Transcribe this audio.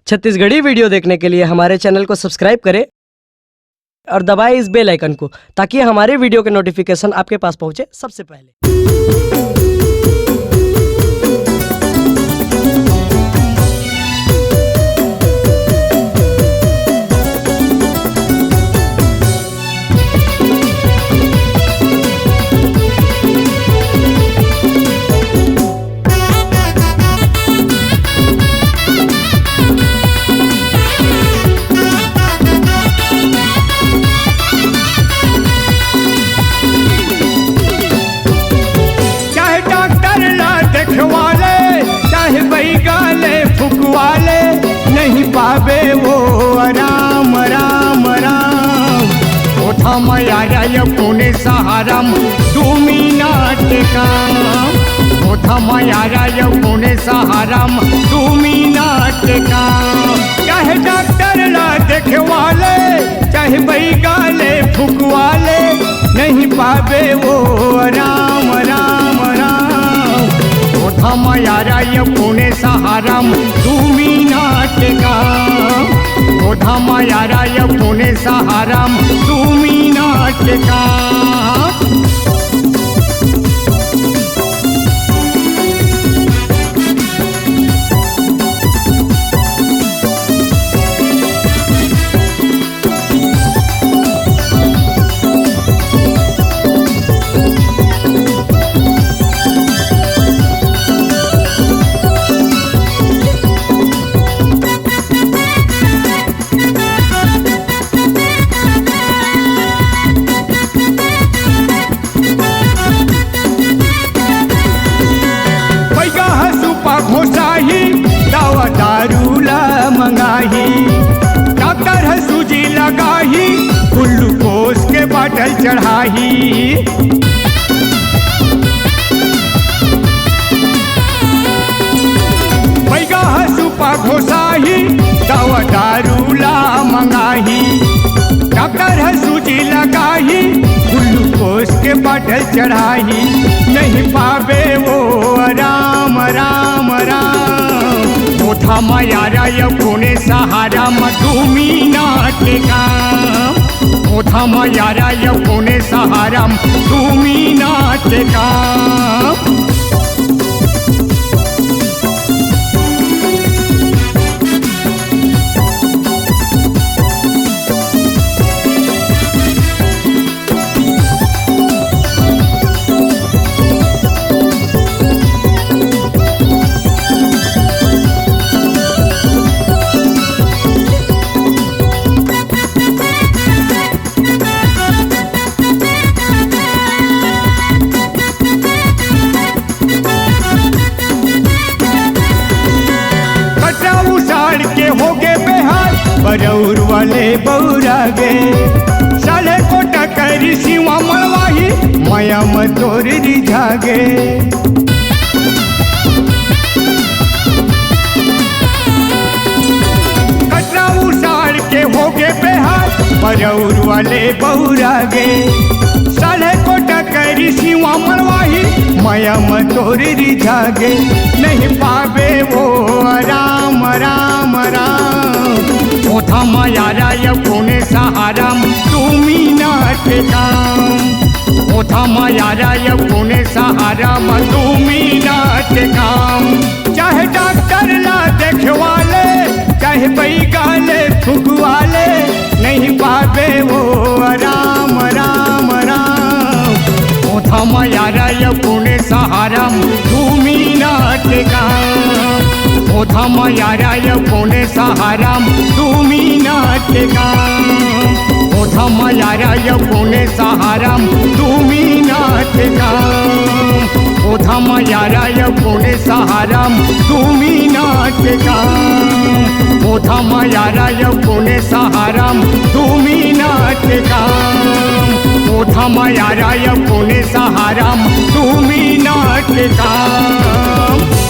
Chhattisgarhi video देखने के लिए हमारे चैनल को सब्सक्राइब करें और दबाएं इस बेल आइकन को ताकि हमारे वीडियो के नोटिफिकेशन आपके पास पहुंचे सबसे पहले। फुकवाले नहीं पावे वो राम राम राम ओठा माया पुणे सहारम 2 मिनट काम ओठा माया पुणे सहारम 2 मिनट काम चाहे डॉक्टर ला देखवाले चाहे बैगाले फुकवाले नहीं पावे वो राम राम राम ओठा माया पुणे सहारम 2 मिनट काम ओठा माया पुणे सहारम 2 मिनट काम घोसाही दवा दारूला मंगाही डॉक्टर है सूजी लगाही ग्लूकोज के बाटल चढ़ाही बैगा हसुपा घोसाही दवा दारूला मंगाही डॉक्टर है सूजी लगाही ग्लूकोज के बाटल चढ़ाही नहीं पावे वो राम राम राम ओठा माया पुणे सहारम 2 मिनट काम ओठा माया पुणे सहारम 2 मिनट काम बरौर वाले बौरागे साले को टकरी सिवा मलवाही माया मतोर रिझागे कटरा उसाड़ के होगे बेहार बरौर वाले बौरागे साले को टकरी सिवा मलवाही माया मतोर रिझागे नहीं पावे वो राम राम राम ओठा माया पुणे सहारम 2 मिनट काम ओठा माया पुणे सहारम 2 मिनट काम चाहे डॉक्टर ला देखवाले चाहे बैगाले फुकवाले नहीं पावे वो राम राम राम ओठा माया पुणे सहारम 2 मिनट काम ओठा माया पुणे सहारम 2 मिनट काम ओठा माया पुणे सहारम 2 मिनट काम ओठा माया पुणे सहारम 2 मिनट काम ओठा माया पुणे सहारम 2 मिनट काम ओठा माया पुणे सहारम 2 मिनट काम।